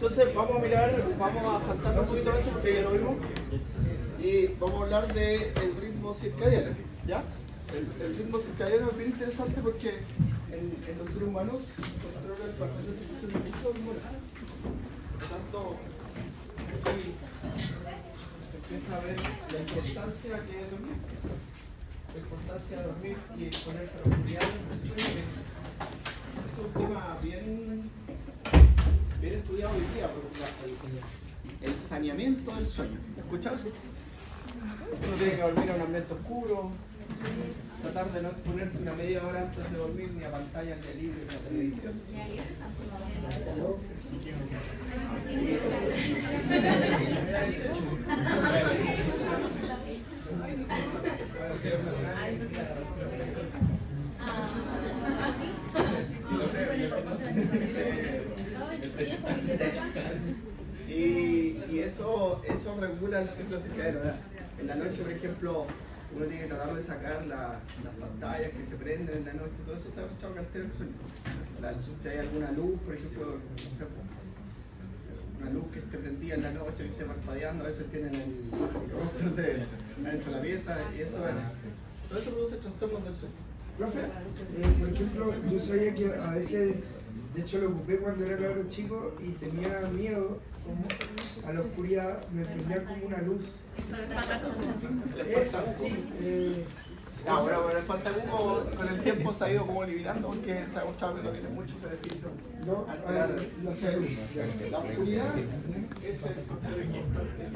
Entonces vamos a mirar, vamos a saltar un poquito eso porque ya lo vimos. Y vamos a hablar del ritmo circadiano, ¿ya? El ritmo circadiano es bien interesante porque en los seres humanos controla el papel de secreción de muchas hormonas. Por lo tanto, aquí se empieza a ver la importancia que es dormir. La importancia de dormir y exponerse a la oscuridad del sueño. Es un tema bien estudiado hoy día, porque el saneamiento del sueño. ¿Escuchas? Uno tiene que dormir en un ambiente oscuro, tratar de no ponerse una media hora antes de dormir ni a pantalla, ni a libro, ni a televisión. Y eso regula el ciclo circadiano. En la noche, por ejemplo, uno tiene que tratar de sacar las pantallas que se prenden en la noche, todo eso está buscado que altera el sueño. Si hay alguna luz, por ejemplo, no sé, una luz que esté prendida en la noche, que esté parpadeando, a veces tienen el rostro dentro de la pieza, y eso produce trastornos del sueño. Profe, por ejemplo, yo sabía que a veces, de hecho lo ocupé cuando era cabro chico y tenía miedo a la oscuridad, me prendía como una luz. Esa, sí. Ahora, bueno, el fantasma con el tiempo se ha ido como eliminando porque se ha mostrado que no tiene muchos beneficios. No, la salud. La oscuridad es el factor importante.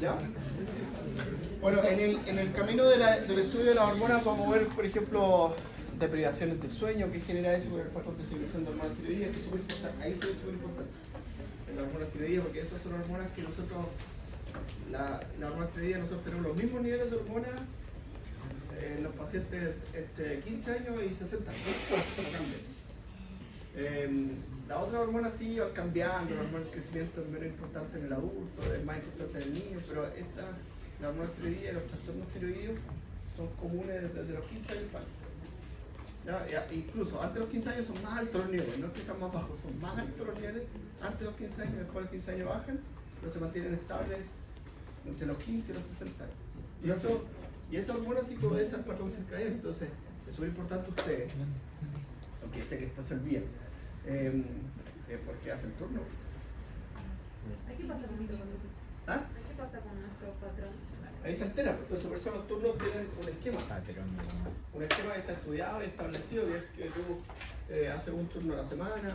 ¿Ya? Bueno, en el camino del estudio de las hormonas vamos a ver, por ejemplo, deprivaciones de sueño que genera eso con el factor de secreción de hormonas tiroideas, que es súper importante. Ahí se ve súper importante. En las hormonas tiroideas, porque esas son hormonas que nosotros, la hormona tiroidea, nosotros tenemos los mismos niveles de hormonas en los pacientes entre 15 años y 60 años. No cambian. La otra hormona sí va cambiando, la hormona del crecimiento es menos importante en el adulto, es más importante en el niño, pero la hormona tiroidea y los trastornos tiroideos son comunes desde los 15 años para adelante. Incluso antes de los 15 años son más altos los niveles, no es que sean más bajos, son más altos los niveles antes de los 15 años, después de los 15 años bajan, pero se mantienen estables entre los 15 y los 60 años. Y esa hormona sí puede ser patrón circadiano, entonces es súper importante ustedes, aunque sé que después se olvida, porque hacen turno. ¿Qué pasa con nuestro patrón? ¿Ah? ¿Qué pasa con nuestro patrón? Ahí se altera, entonces por eso los turnos tienen un esquema que está estudiado y establecido, que es que tú haces un turno a la semana,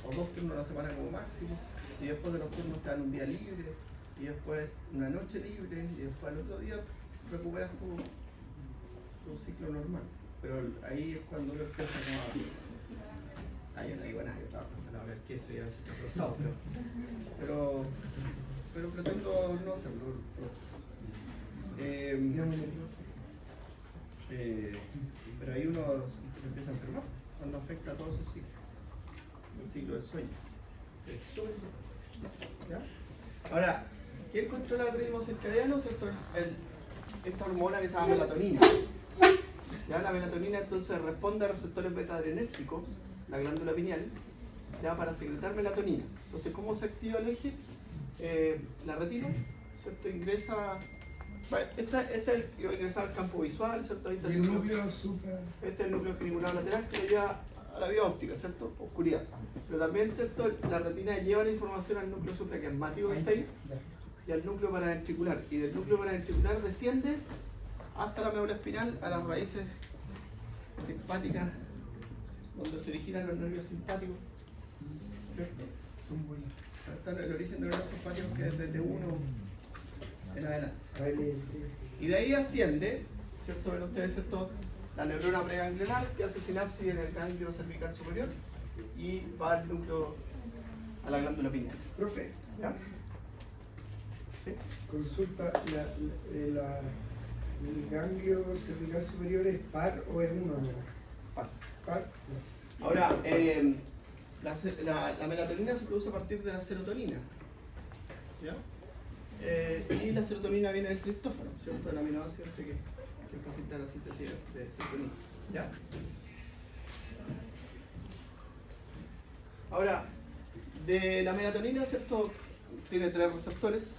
o 2 turnos a la semana como máximo, y después de los turnos te dan un día libre, y después una noche libre, y después al otro día recuperas tu ciclo normal. Pero ahí es cuando uno empieza como yo no digo nada, yo trabajo a ver qué eso ya se está procesado, pero pretendo no hacerlo. Pero ahí uno empieza a enfermar cuando afecta a todo su ciclo, el ciclo del sueño. ¿Ya? Ahora, ¿quién controla el ritmo circadiano? ¿Cierto? Esta hormona que se llama melatonina. ¿Ya? La melatonina entonces responde a receptores beta-adrenérgicos, la glándula pineal, ya para secretar melatonina. Entonces, ¿cómo se activa el eje? La retina, ¿cierto? Ingresa. Esta es el que va a ingresar al campo visual, ¿cierto? Ahí está el núcleo super. Este es el núcleo geniculado lateral que lo lleva a la vía óptica, ¿cierto? Oscuridad. Pero también, ¿cierto? La retina lleva la información al núcleo supraquiasmático que está ahí y al núcleo paraventricular. Y del núcleo paraventricular desciende hasta la médula espinal, a las raíces simpáticas, donde se originan los nervios simpáticos, ¿cierto? Está el origen de los nervios simpáticos que es desde uno en adelante. Y de ahí asciende, ¿cierto? Ven ustedes, ¿cierto? La neurona preganglional que hace sinapsis en el ganglio cervical superior y va al núcleo, a la glándula pineal. Profe, ¿Ya? ¿Sí? consulta, ¿el ganglio cervical superior es par o es uno? Par. Par. Ahora, la melatonina se produce a partir de la serotonina. ¿Ya? Y la serotonina viene del triptófano, ¿cierto? El aminoácido que facilita la síntesis de serotonina. ¿Ya? Ahora, de la melatonina, ¿cierto? Tiene 3 receptores.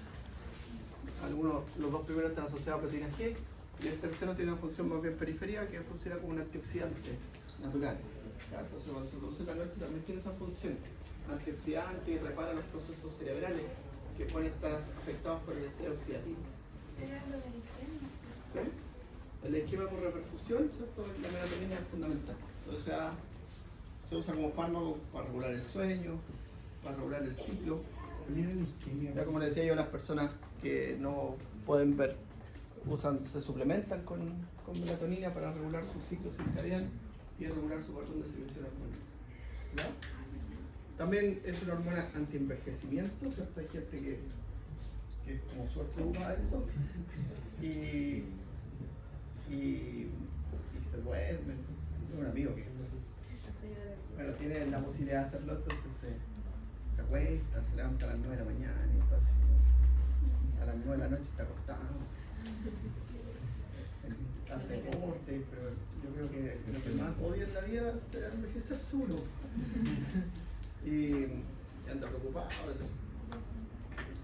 Los 2 primeros están asociados a proteína G y el tercero tiene una función más bien periférica que funciona como un antioxidante natural. ¿Ya? Entonces cuando se produce en la noche también tiene esa función antioxidante y repara los procesos cerebrales que pueden estar afectados por el estrés oxidativo. Era lo del isquemia. ¿Sí? El esquema por reperfusión, ¿cierto? La melatonina es fundamental. Entonces se usa como fármaco para regular el sueño, para regular el ciclo. Ya como le decía yo, las personas que no pueden ver se suplementan con melatonina para regular su ciclo circadiano y regular su patrón de secreción hormonal. ¿Ya? También es una hormona anti-envejecimiento, ¿cierto? Hay gente que es como suerte preocupada de eso y se duermen. Tengo un amigo que bueno, tiene la posibilidad de hacerlo, entonces se acuesta, se levanta a las 9 de la mañana y todo así, a las 9 de la noche está acostado, hace deporte, pero yo creo que lo que más odia en la vida será envejecer solo y anda preocupado.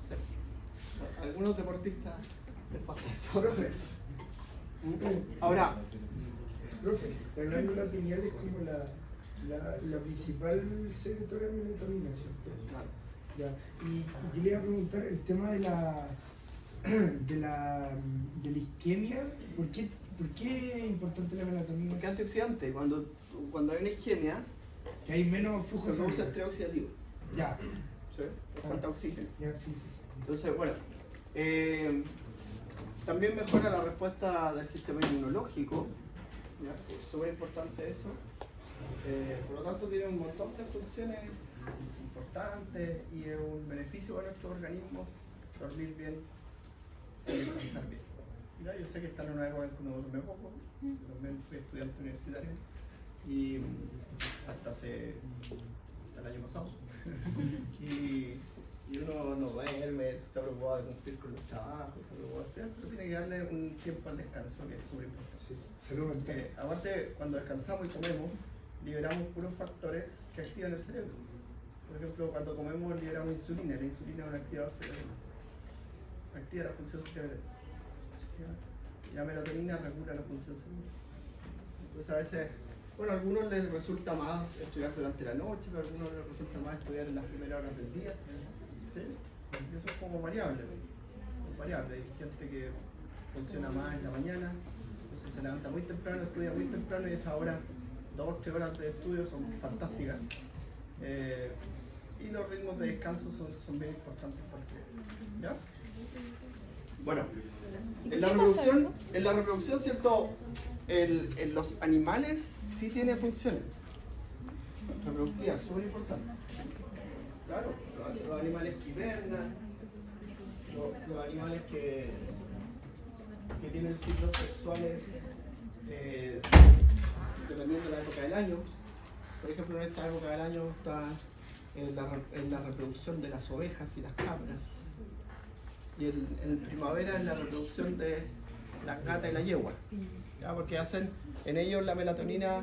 Sí. Algunos deportistas les pasa eso. Profe, Ahora, profe, la glándula pineal es como la principal secretora de melatonina, ¿cierto? claro, Ya. Y yo le iba a preguntar el tema de la isquemia. ¿Por qué es importante la melatonina? porque es antioxidante, cuando hay una isquemia, Que hay menos se flujo produce sanguíneo. estrés oxidativo, Ya, ¿sí? Por falta de oxígeno. ya, sí, sí. Entonces, bueno, también mejora la respuesta del sistema inmunológico, ¿ya? Es súper importante eso. Por lo tanto, tiene un montón de funciones importantes y es un beneficio para nuestro organismo dormir bien y descansar bien. ¿Ya? Yo sé que están en una época en que uno duerme poco, yo también fui estudiante universitario y hasta el año pasado. y uno no duerme, está preocupado de cumplir con los trabajos, está preocupado de estudiar, pero tiene que darle un tiempo al descanso que es súper importante. Sí. Salud mental. Aparte, cuando descansamos y comemos, liberamos puros factores que activan el cerebro. Por ejemplo, cuando comemos liberamos insulina. La insulina es un activador cerebral. Activa la función cerebral. Y la melatonina regula la función cerebral. Entonces a veces, bueno, a algunos les resulta más estudiar durante la noche, pero a algunos les resulta más estudiar en las primeras horas del día. ¿Sí? Y eso es como variable. Es variable. Hay gente que funciona más en la mañana, entonces se levanta muy temprano, estudia muy temprano y esas horas, 2 o 3 horas de estudio son fantásticas. Y los ritmos de descanso son bien importantes para el cerebro. ¿Ya? Bueno, en la reproducción, ¿cierto? En los animales sí tiene funciones reproductivas, súper importantes. Claro, los animales que hibernan, los animales que tienen ciclos sexuales dependiendo de la época del año. Por ejemplo, en esta época del año está en la reproducción de las ovejas y las cabras. Y en primavera es la reproducción de las gatas y la yegua. ¿Ya? Porque en ellos la melatonina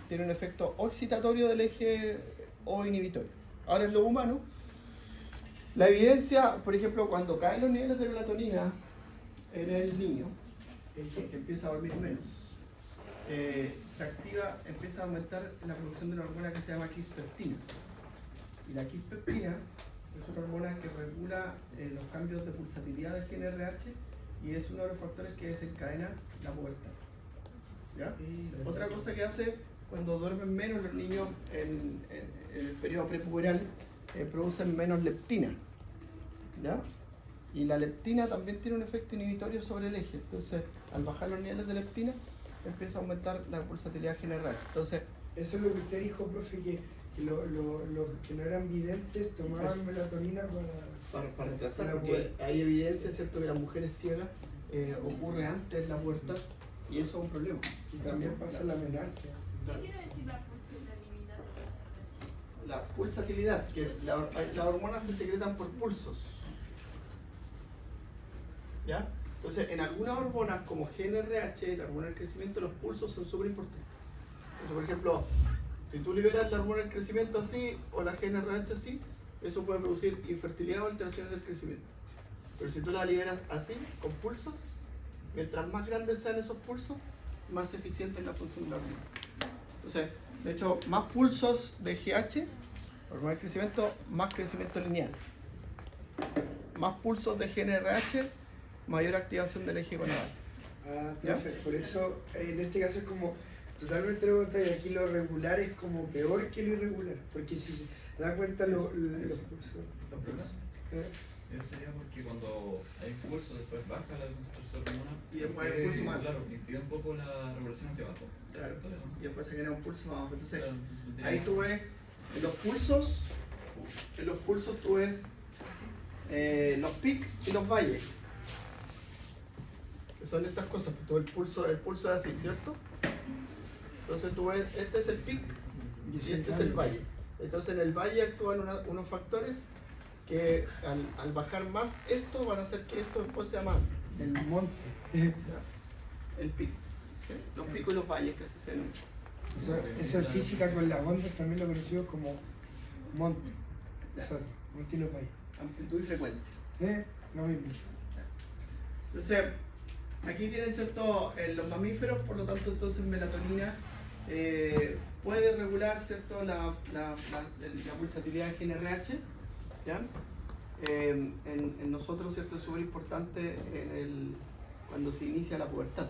tiene un efecto excitatorio del eje o inhibitorio. Ahora en los humanos, la evidencia, por ejemplo, cuando caen los niveles de melatonina en el niño, que empieza a dormir menos, empieza a aumentar la producción de una hormona que se llama quispeptina. Y la quispeptina es una hormona que regula los cambios de pulsatilidad del GnRH y es uno de los factores que desencadena la pubertad. ¿Ya? Otra cosa que hace cuando duermen menos los niños en el periodo prepuberal, producen menos leptina. ¿Ya? Y la leptina también tiene un efecto inhibitorio sobre el eje. Entonces, al bajar los niveles de leptina, empieza a aumentar la pulsatilidad GnRH. Entonces, eso es lo que usted dijo, profe, que los que no eran videntes tomaban melatonina para retrasar, la porque pubertad. hay evidencia, ¿cierto?, que las mujeres ciegas ocurre antes de la pubertad y eso es un problema. Y también pasa la menarquia. ¿Qué quiere decir la pulsatilidad? La pulsatilidad, que las hormonas se secretan por pulsos. ¿Ya? Entonces, en algunas hormonas como GnRH, la hormona del crecimiento, los pulsos son súper importantes. Entonces, por ejemplo, si tú liberas la hormona del crecimiento así o la GnRH así, eso puede producir infertilidad o alteraciones del crecimiento. Pero si tú la liberas así, con pulsos, mientras más grandes sean esos pulsos, más eficiente es la función de la hormona. Entonces, de hecho, más pulsos de GH, hormona del crecimiento, más crecimiento lineal. Más pulsos de GnRH, mayor activación del eje gonadal. Ah, ¿Ya? profe, por eso en este caso es como totalmente lo contrario. Aquí lo regular es como peor que lo irregular. Porque si se da cuenta los pulsos. Los pulsos. Eso sería porque cuando hay impulso, después baja la concentración de hormona. Y después hay impulso más. Claro, impide un poco la regulación hacia abajo. Claro. ¿Cierto? Y después se genera un pulso más abajo. Entonces, Claro, entonces tiene- ahí tú ves en los pulsos tú ves los pics y los valles. Que son estas cosas, pues, todo el pulso es así, ¿cierto? Entonces tú ves, este es el pic y este es el valle. Entonces en el valle actúan unos factores que al bajar más esto van a hacer que esto después sea más. El monte. ¿Ya? El pic. ¿Sí? Los picos y los valles que así se denominan. Eso en física con las ondas también lo conocemos como monte. Eso, monte y los valles. Amplitud y frecuencia. Lo mismo. Entonces, aquí tienen cierto los mamíferos, por lo tanto entonces melatonina puede regular cierto la pulsatilidad de GnRH, ¿ya? En nosotros cierto es súper importante cuando se inicia la pubertad.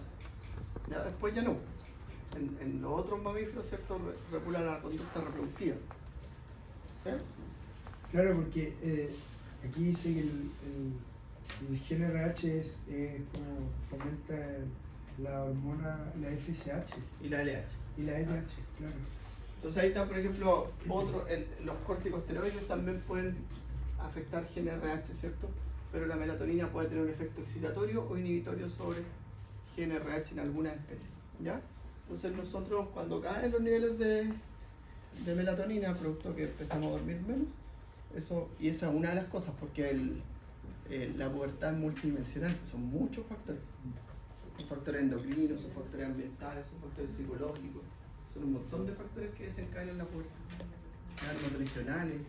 ¿Ya? Después ya no. En los otros mamíferos cierto regulan la conducta reproductiva. ¿Sí? Claro, porque aquí dice que el GnRH es como fomenta la hormona, la FSH Y la LH. y la LH, claro. Entonces ahí está, por ejemplo, los corticosteroides también pueden afectar GnRH, ¿cierto? Pero la melatonina puede tener un efecto excitatorio o inhibitorio sobre GnRH en alguna especie, ¿ya? Entonces nosotros cuando caen los niveles de melatonina, producto que empezamos a dormir menos, y esa es una de las cosas, porque la pubertad es multidimensional, son muchos factores. Son factores endocrinos, son factores ambientales, son factores psicológicos, son un montón de factores que desencadenan la pubertad, nutricionales.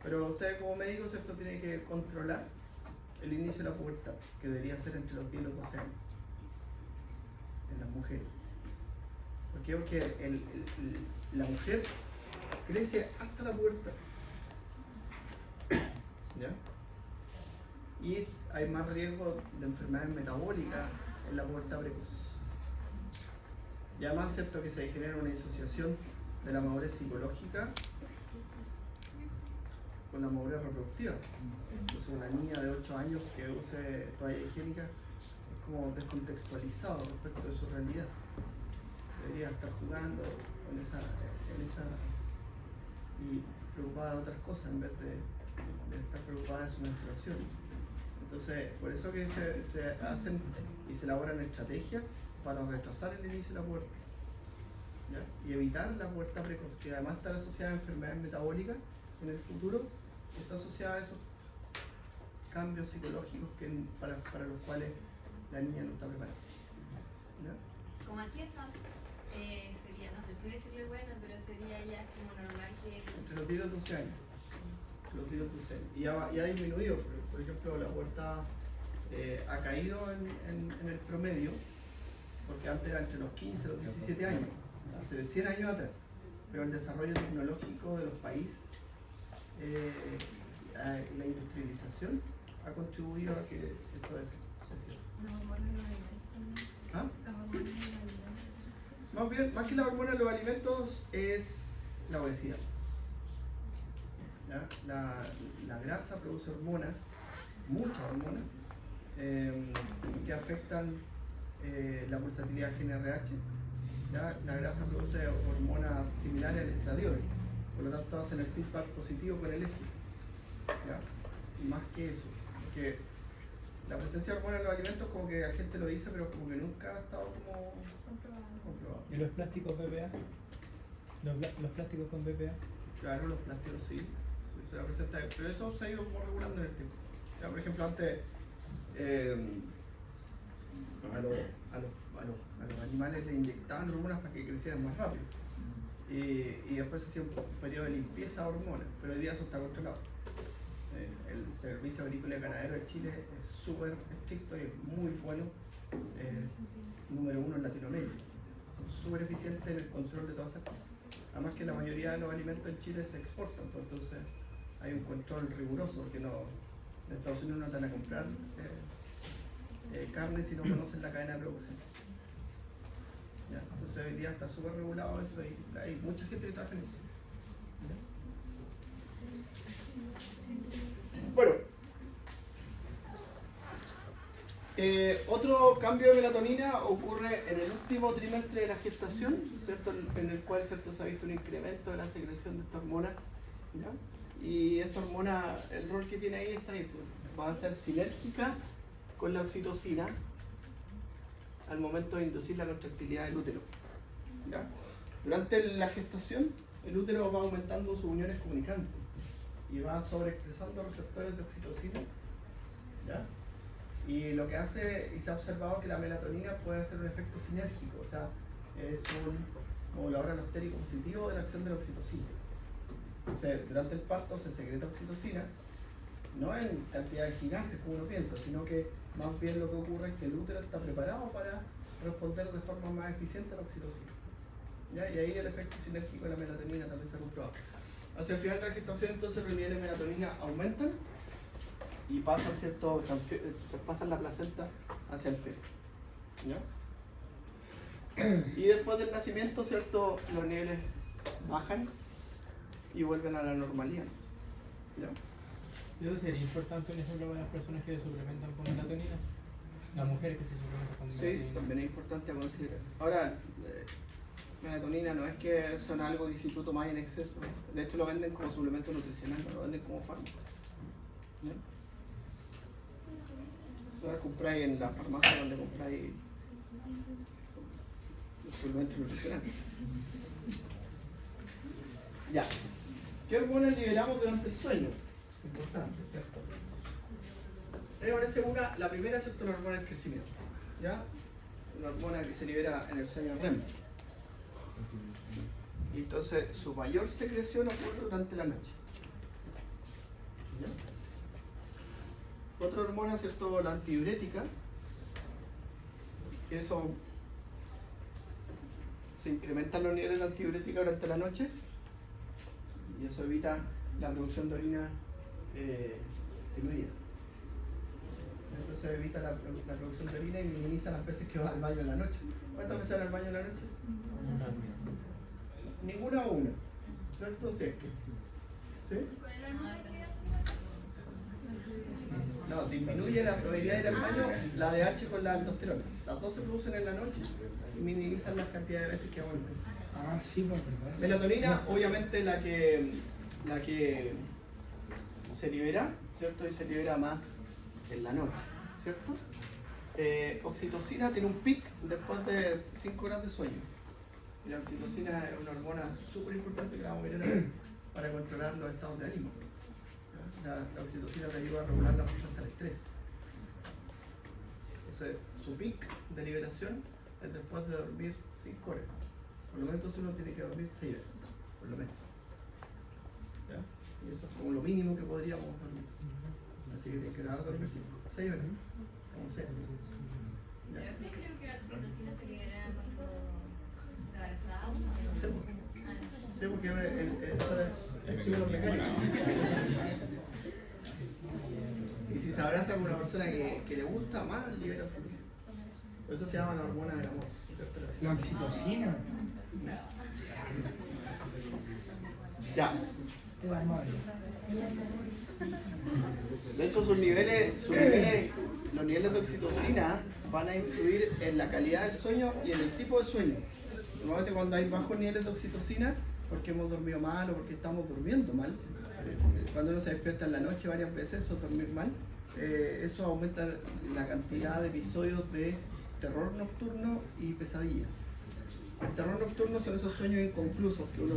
Pero usted como médico, ¿cierto?, tiene que controlar el inicio de la pubertad, que debería ser entre los 10 y los 12 años en las mujeres. ¿Por qué? Porque la mujer crece hasta la pubertad. ¿Ya? Y hay más riesgo de enfermedades metabólicas en la pubertad precoz. Y además, ¿cierto?, que se genera una disociación de la madurez psicológica con la madurez reproductiva. Entonces una niña de 8 años que use toalla higiénica es como descontextualizado respecto de su realidad. Debería estar jugando en esa y preocupada de otras cosas en vez de estar preocupada de su menstruación. Entonces, por eso que se hacen y se elaboran estrategias para retrasar el inicio de la pubertad, ¿ya? Y evitar la pubertad precoz, que además está asociada a enfermedades metabólicas en el futuro, está asociada a esos cambios psicológicos para los cuales la niña no está preparada, ¿ya? Como aquí está, sería, no sé si decirle bueno, pero sería ya como normal que Entre los 10 y los 12 años. Los 10 y los 12 años. Y ya ha disminuido, por ejemplo, la pubertad ha caído en el promedio, porque antes era entre los 15 y los 17 años, hace 100 años atrás. Pero el desarrollo tecnológico de los países y la industrialización ha contribuido a que esto es cierto. los hormonas de los alimentos también. ¿Ah? Los hormonas de los alimentos. Más que la hormona de los alimentos es la obesidad. ¿Ya? La grasa produce hormonas, muchas hormonas, que afectan la pulsatilidad GnRH. ¿Ya? La grasa produce hormonas similares al estradiol, por lo tanto hacen el feedback positivo con el eje. ¿Ya? Y más que eso, porque la presencia de hormonas en los alimentos como que la gente lo dice, pero como que nunca ha estado como comprobado. ¿Y los plásticos BPA? ¿Los plásticos con BPA? Claro, los plásticos sí, se la presenta, pero eso se ha ido como regulando en el tiempo. Ya, por ejemplo, antes a los animales les inyectaban hormonas para que crecieran más rápido. y después se hacía un periodo de limpieza de hormonas, pero hoy día eso está controlado. El Servicio Agrícola y Ganadero de Chile es súper estricto y es muy bueno, número 1 en Latinoamérica. Son súper eficientes en el control de todas esas cosas. Además que la mayoría de los alimentos en Chile se exportan, pues, entonces hay un control riguroso, porque no, en Estados Unidos no te van a comprar carne si no conocen la cadena de producción. ¿Ya? Entonces hoy día está súper regulado eso y hay mucha gente que trabaja en eso. ¿Ya? Bueno, otro cambio de melatonina ocurre en el último trimestre de la gestación, ¿cierto? En el cual, ¿cierto?, se ha visto un incremento de la secreción de esta hormona, ¿ya? Y esta hormona, el rol que tiene ahí está ahí, pues, va a ser sinérgica con la oxitocina al momento de inducir la contractilidad del útero, ¿ya? Durante la gestación, el útero va aumentando sus uniones comunicantes y va sobreexpresando receptores de oxitocina, ¿ya? Y lo que hace, y se ha observado que la melatonina puede hacer un efecto sinérgico, o sea, es un modulador alostérico positivo de la acción de la oxitocina. O sea, durante el parto se secreta oxitocina, no en cantidades gigantes como uno piensa, sino que más bien lo que ocurre es que el útero está preparado para responder de forma más eficiente a la oxitocina, ¿ya? Y ahí el efecto sinérgico de la melatonina también se ha comprobado. Hacia el final de la gestación, entonces, los niveles de melatonina aumentan y pasan, ¿cierto?, pasan la placenta hacia el feto, ¿ya? Y después del nacimiento, ¿cierto?, los niveles bajan y vuelven a la normalidad, ¿ya? ¿Y eso sería importante, un ejemplo, para las personas que se suplementan con melatonina? Las mujeres que se suplementan con melatonina. Sí, también es importante a considerar. Ahora, melatonina no es que son algo que si tú tomas en exceso, de hecho lo venden como suplemento nutricional, no lo venden como fármaco, ¿ya? Ahora compráis en la farmacia donde compráis los suplementos nutricionales. Ya. ¿Qué hormonas liberamos durante el sueño? Importante, ¿cierto? Me parece la primera, ¿cierto?, la hormona del crecimiento, ¿ya? Una hormona que se libera en el sueño REM. Y entonces su mayor secreción ocurre durante la noche, ¿ya? Otra hormona, ¿cierto?, la antidiurética, que eso se incrementan los niveles de antidiurética durante la noche y eso evita la producción de orina diluida. Entonces evita la producción de orina y minimiza las veces que vas al baño en la noche. ¿Cuántas veces vas al baño en la noche? Ninguna o una, ¿cierto? Sí. ¿Sí? ¿Con el hormona que No, disminuye la probabilidad de ir al baño la DH con la aldosterona. Las dos se producen en la noche y minimizan las cantidades de veces que aguantan. Ah, sí, pues verdad. Melatonina, obviamente la que se libera, ¿cierto? Y se libera más en la noche, ¿cierto? Oxitocina tiene un pic después de 5 horas de sueño. Y la oxitocina es una hormona súper importante que la vamos a ver ahora para controlar los estados de ánimo. La oxitocina te ayuda a regular la respuesta al estrés. Entonces, su pic de liberación es después de dormir 5 horas. Por lo menos entonces uno tiene que dormir 6 horas, por lo menos. ¿Ya? Y eso es como lo mínimo que podríamos dormir. Así que tiene que dar dormir 6 horas, como sea. Pero ¿Ya? yo creo que la oxitocina se libera cuando embarazada. Sí, sí, porque eso es estímulo mecánico. Y si se abraza con una persona que le gusta más, libera oxitocina. Por eso se llama la hormona del amor, ¿cierto? La oxitocina. Ya. Es la madre. De hecho, los niveles de oxitocina van a influir en la calidad del sueño y en el tipo de sueño. Normalmente cuando hay bajos niveles de oxitocina, porque hemos dormido mal o porque estamos durmiendo mal, cuando uno se despierta en la noche varias veces o dormir mal, eso aumenta la cantidad de episodios de terror nocturno y pesadillas. El terror nocturno son esos sueños inconclusos que uno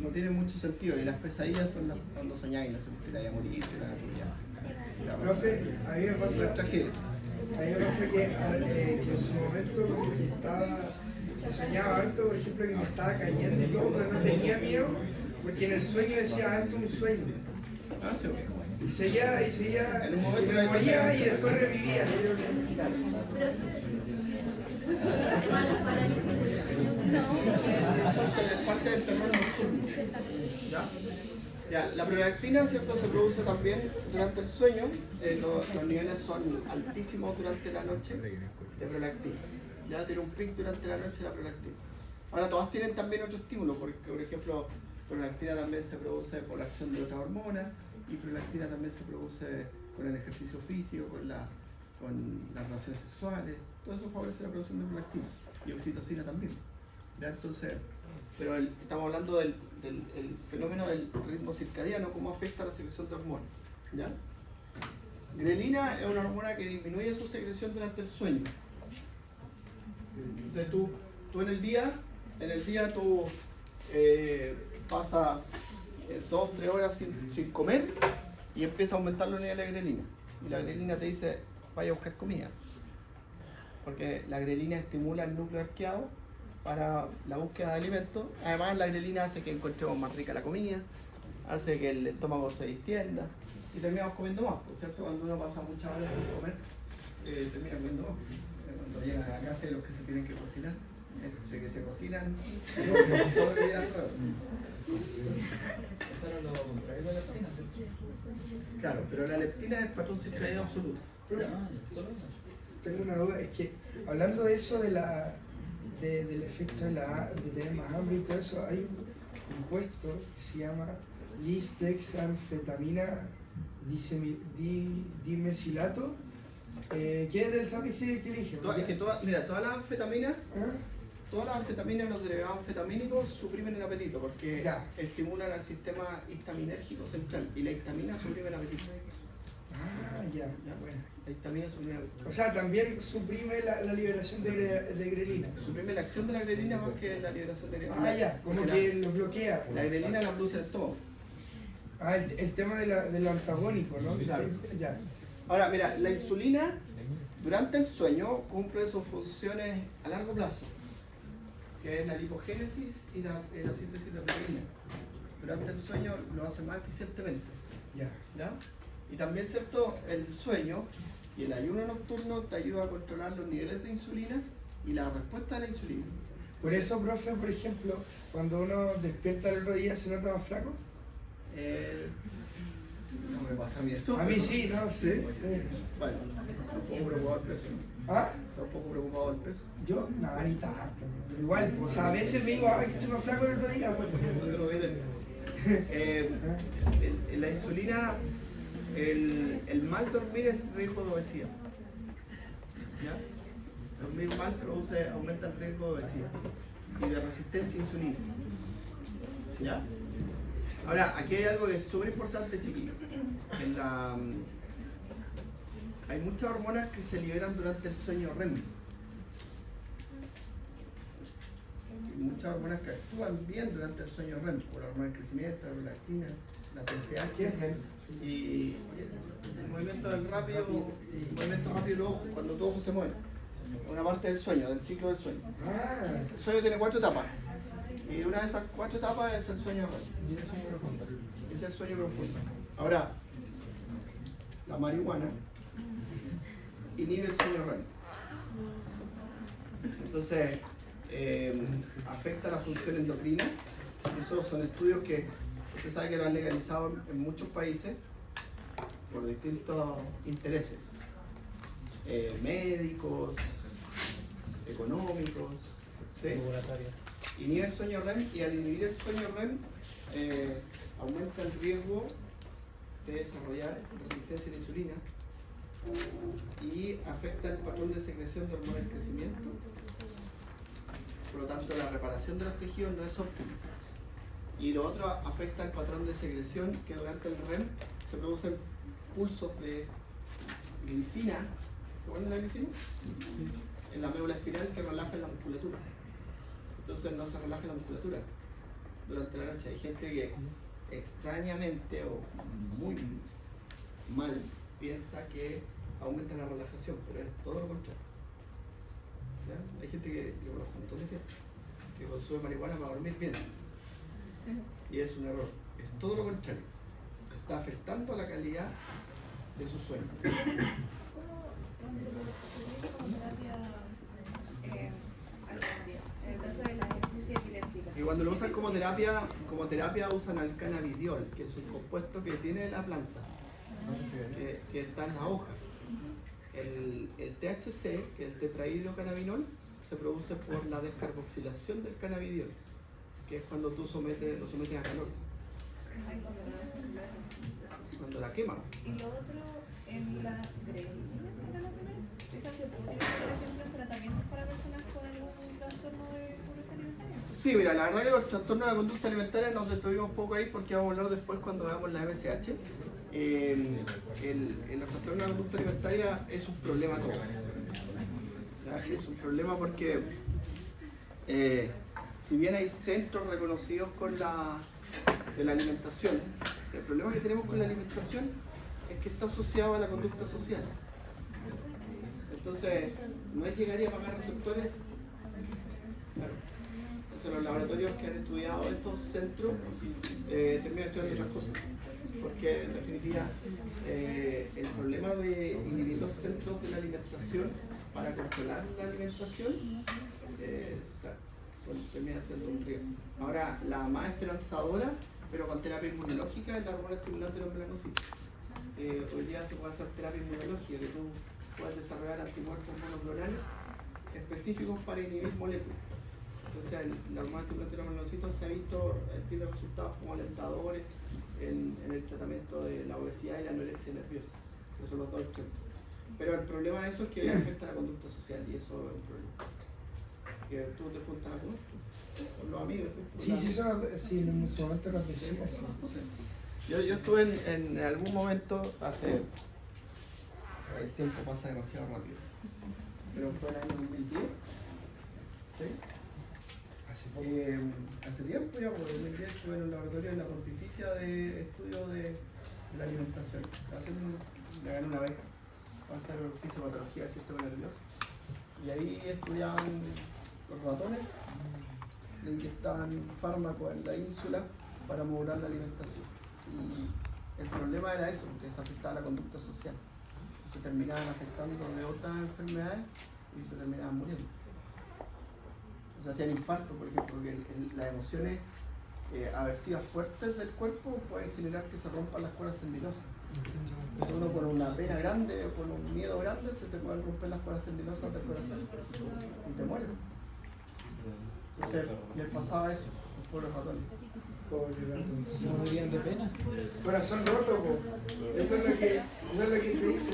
no tiene mucho sentido, y las pesadillas son cuando soñáis, no sé, que te vaya a morir, que te vaya a morir. Profe, a mí me pasa, tragedia. que en su momento como que estaba soñaba harto, por ejemplo, que me estaba cayendo y todo, pero no tenía miedo, porque en el sueño decía, ah, esto es un sueño. Ah, sí, ok. Y seguía, En un y momento me de- moría y después revivía. Igual los parálisis del sueño, no. Es parte del terror nocturno. ¿Ya? Ya, la prolactina, ¿cierto? Se produce también durante el sueño. Los niveles son altísimos durante la noche de prolactina. Ya tiene un pic durante la noche la prolactina. Ahora, todas tienen también otro estímulo, porque, por ejemplo, prolactina también se produce por la acción de otras hormonas y prolactina también se produce con el ejercicio físico, con las relaciones sexuales. Todo eso favorece la producción de prolactina y oxitocina también. ¿Ya? Entonces, pero estamos hablando del el fenómeno del ritmo circadiano, cómo afecta la secreción de hormonas. ¿Ya? Grelina es una hormona que disminuye su secreción durante el sueño. Entonces tú en el día tú pasas 2-3 horas sin comer y empieza a aumentar los niveles de grelina. Y la grelina te dice, vaya a buscar comida. Porque la grelina estimula el núcleo arqueado para la búsqueda de alimentos. Además, la grelina hace que encontremos más rica la comida, hace que el estómago se distienda y terminamos comiendo más, ¿por cierto? Cuando uno pasa muchas horas sin comer, termina comiendo más. Cuando llegan a la casa y los que se tienen que cocinar, entre que se cocinan, todo el día al revés. Eso era lo contrario de la leptina, ¿cierto? Claro, pero la leptina es patrón circadiano absoluto. Ah, solo eso. Tengo una duda, es que hablando de eso del efecto de tener más hambre y todo eso, hay un compuesto que se llama lisdexanfetamina dimesilato, que es del Sapixi que elige. Es que mira, todas las anfetaminas, ¿Ah? los derivados anfetamínicos suprimen el apetito porque Ya. estimulan al sistema histaminérgico central y la histamina suprime el apetito. Ah, ya, bueno. La histamina suprime el apetito. O sea, también suprime la liberación de grelina. Suprime la acción de la grelina más que la liberación de grelina. Ah, ya, como Porque que lo bloquea. la grelina la produce el estómago. Ah, el tema de lo antagónico, ¿no? Claro. Ya. Ahora, mira, la insulina durante el sueño cumple sus funciones a largo plazo, que es la lipogénesis y la síntesis de proteína. Durante el sueño lo hace más eficientemente. Ya. ¿Ya? Y también, ¿cierto? El sueño y el ayuno nocturno te ayuda a controlar los niveles de insulina y la respuesta a la insulina. Por eso, profe, por ejemplo, cuando uno despierta el otro día, ¿se nota más flaco? No me pasa a mí eso. A mí sí, ¿no? Sí. Bueno, tampoco preocupado del peso. ¿Ah? Tampoco preocupado del peso. Yo, nada, ni tanto. Pero igual, o sea, a veces me digo, ay, estoy más flaco el otro día. Pues. No te lo voy a tener. La insulina, el mal dormir es riesgo de obesidad. ¿Ya? Dormir mal aumenta el riesgo de obesidad y de resistencia a insulina. ¿Ya? Ahora, aquí hay algo que es súper importante, chiquillos. Hay muchas hormonas que se liberan durante el sueño REM. Hay muchas hormonas que actúan bien durante el sueño REM, como la hormona del crecimiento, la prolactina, la ¿Qué es TSH REM? y el movimiento rápido del ojo, cuando tu ojo se mueve. Una parte del sueño, del ciclo del sueño. Ah, El sueño tiene 4 etapas. Y una de esas 4 etapas es el sueño REM. Y el sueño profundo. Es el sueño profundo. Ahora, la marihuana inhibe el sueño REM. Entonces, afecta la función endocrina. Esos son estudios que usted sabe que lo han legalizado en muchos países por distintos intereses médicos, económicos, ¿sí? Laboratorio. Inhibe el sueño REM y al inhibir el sueño REM aumenta el riesgo de desarrollar resistencia a la insulina y afecta el patrón de secreción de hormonas del crecimiento. Por lo tanto, la reparación de los tejidos no es óptima. Y lo otro afecta el patrón de secreción, que durante el REM se producen pulsos de glicina. ¿Se acuerdan de la glicina? En la médula espiral que relaja la musculatura. Entonces no se relaja la musculatura durante la noche. Hay gente que extrañamente o muy mal piensa que aumenta la relajación, pero es todo lo contrario. ¿ya? Hay gente que, yo conozco un montón de gente, que consume marihuana para dormir bien. Y es un error. Es todo lo contrario. Está afectando a la calidad de su sueño. ¿Cómo se utiliza como terapia alternativa? En el caso de la epilepsia epiléptica. Y cuando lo usan como terapia usan el cannabidiol, que es un compuesto que tiene la planta, que está en la hoja. El THC, que es el tetrahidrocannabinol, se produce por la descarboxilación del cannabidiol, que es cuando tú lo sometes a calor, cuando la queman. Y lo otro, en la grelina, ¿era la primera? ¿Esa se puede utilizar, por ejemplo, en tratamientos para personas con algún trastorno de conducta alimentaria? Sí, mira, la verdad que los trastornos de la conducta alimentaria nos detuvimos un poco ahí porque vamos a hablar después cuando veamos la MSH. Los trastornos de la conducta alimentaria es un problema todo. ¿Ya? Es un problema porque si bien hay centros reconocidos de la alimentación, el problema que tenemos con la alimentación es que está asociado a la conducta social. Entonces, no es llegar y apagar receptores. Claro. Entonces, los laboratorios que han estudiado estos centros terminan estudiando otras cosas. Porque, en definitiva, el problema de inhibir los centros de la alimentación para controlar la alimentación termina siendo un riesgo. Ahora, la más esperanzadora, pero con terapia inmunológica, es la hormona estimulante de los melanocytos. Hoy día se puede hacer terapia inmunológica, que tú puedes desarrollar anticuerpos monoclonales específicos para inhibir moléculas. Entonces, la hormona estimulante de los melanocytos se ha visto, tiene resultados como alentadores en el tratamiento de la obesidad y la anorexia nerviosa. Esos son los dos extremos. Pero el problema de eso es que afecta a la conducta social y eso es un problema. Que tú te juntas con los amigos. Sí, en su momento lo decía. Sí. Yo estuve en algún momento, el tiempo pasa demasiado rápido, pero fue el año 2010, ¿sí? Hace tiempo ya, porque en 2010 estuve en un laboratorio en la Pontificia de Estudio de la Alimentación. Me gané una beca para hacer fisiopatología del sistema nervioso. Y ahí estudiaban los ratones, le inyectaban fármacos en la ínsula para modular la alimentación. Y el problema era eso, porque se afectaba la conducta social. Se terminaban afectando de otras enfermedades y se terminaban muriendo. O sea, hacían infarto, por ejemplo, porque las emociones aversivas fuertes del cuerpo pueden generar que se rompan las cuerdas tendinosas. Entonces uno con una pena grande o con un miedo grande se te pueden romper las cuerdas tendinosas del corazón y te mueres. Entonces les pasaba eso, los pobres ratones. ¿No morirían de pena? Corazón roto, po. Eso es lo que se dice.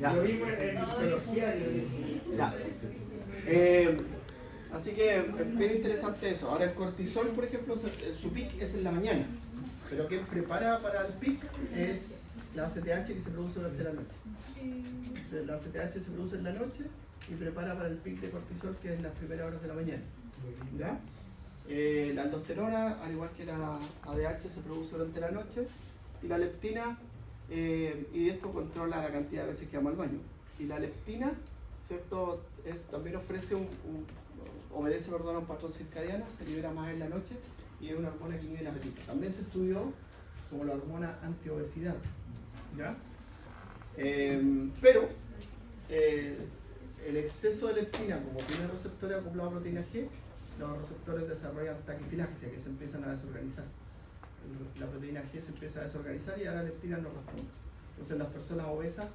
Ya. Lo mismo en mitología. Ya. Así que es bien interesante eso. Ahora el cortisol, por ejemplo, su pic es en la mañana, pero quien prepara para el pic es la ACTH que se produce durante la noche. Entonces, la ACTH se produce en la noche y prepara para el pic de cortisol que es en las primeras horas de la mañana. ¿Ya? La aldosterona, al igual que la ADH, se produce durante la noche, y la leptina, y esto controla la cantidad de veces que vamos al baño. Y la leptina, ¿cierto? También obedece a un patrón circadiano, se libera más en la noche y es una hormona que inhibe el apetito. También se estudió como la hormona antiobesidad, ¿ya? Pero el exceso de leptina, como tiene receptores acoplados a proteína G, los receptores desarrollan taquifilaxia, que se empiezan a desorganizar. La proteína G se empieza a desorganizar y ahora la leptina no responde. Entonces las personas obesas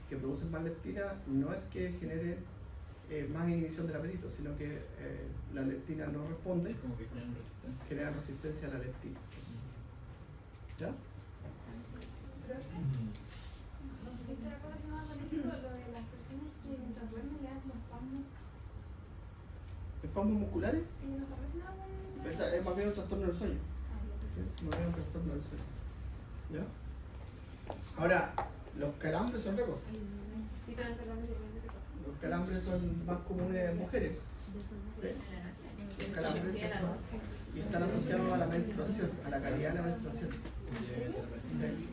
que producen más leptina no es que generen más inhibición del apetito, sino que la leptina no responde, Como que generan resistencia. a la leptina. ¿Ya? No sé si está relacionado con esto, lo de las personas que mientras duermen le dan los espasmos. ¿Espasmos musculares? Sí, no está relacionado con... Es más bien un trastorno del sueño. ¿Sí? Más bien un trastorno del sueño. ¿Ya? Ahora, los calambres son otra cosa. Sí, pero el perdón es diferente de cosa. Los calambres son más comunes en mujeres. ¿Sí? Los calambres y están asociados a la menstruación, a la calidad de la menstruación. ¿Sí?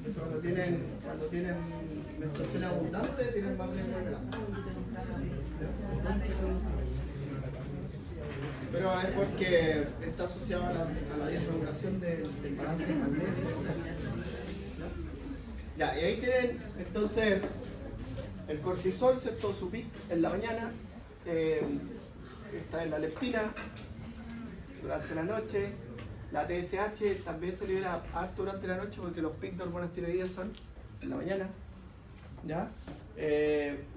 Eso cuando tienen menstruación abundante, tienen más riesgo de calambres. Pero es porque está asociado a la desregulación del balance de magnesio. Ya, y ahí tienen entonces el cortisol, ¿cierto? Su pic en la mañana, está en la leptina durante la noche, la TSH también se libera harto durante la noche porque los pics de hormonas tiroideas son en la mañana, ¿ya?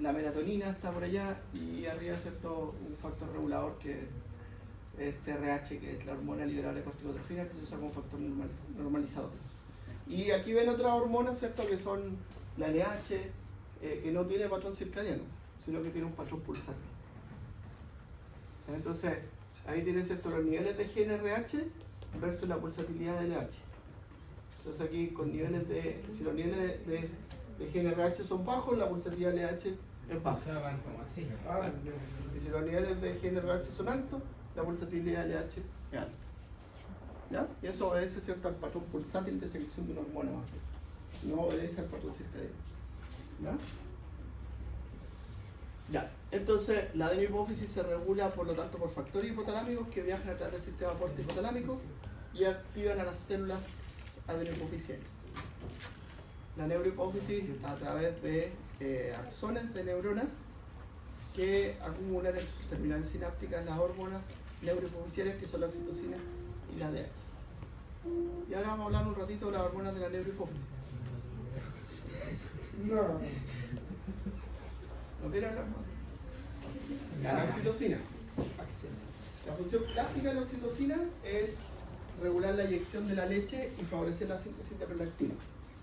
La melatonina está por allá y arriba, ¿cierto? Un factor regulador que es CRH, que es la hormona liberable de corticotrofina, que se usa como factor normalizador. Y aquí ven otras hormonas, ¿cierto? Que son la LH, que no tiene patrón circadiano, sino que tiene un patrón pulsante. Entonces, ahí tienen, ¿cierto? Los niveles de GnRH versus la pulsatilidad de LH. Entonces aquí con niveles si los niveles de GnRH son bajos, la pulsatilidad de LH es baja. O sea, van como así. Y si los niveles de GnRH son altos, la pulsatilidad de LH es alta. ¿Ya? Y eso obedece, ¿cierto?, al patrón pulsátil de secreción de una hormona más bien. No obedece al patrón circadiano. ¿Ya? Ya. Entonces, la adenohipófisis se regula, por lo tanto, por factores hipotalámicos que viajan a través del sistema porte hipotalámico y activan a las células adenohipofisiales. La neurohipófisis a través de axones de neuronas que acumulan en sus terminales sinápticas las hormonas neurohipofisiales, que son la oxitocina y la DH. Y ahora vamos a hablar un ratito de las hormonas de la neurohipófisis. No. ¿No quieren hablar más? La oxitocina. La función clásica de la oxitocina es regular la eyección de la leche y favorecer la síntesis de prolactina.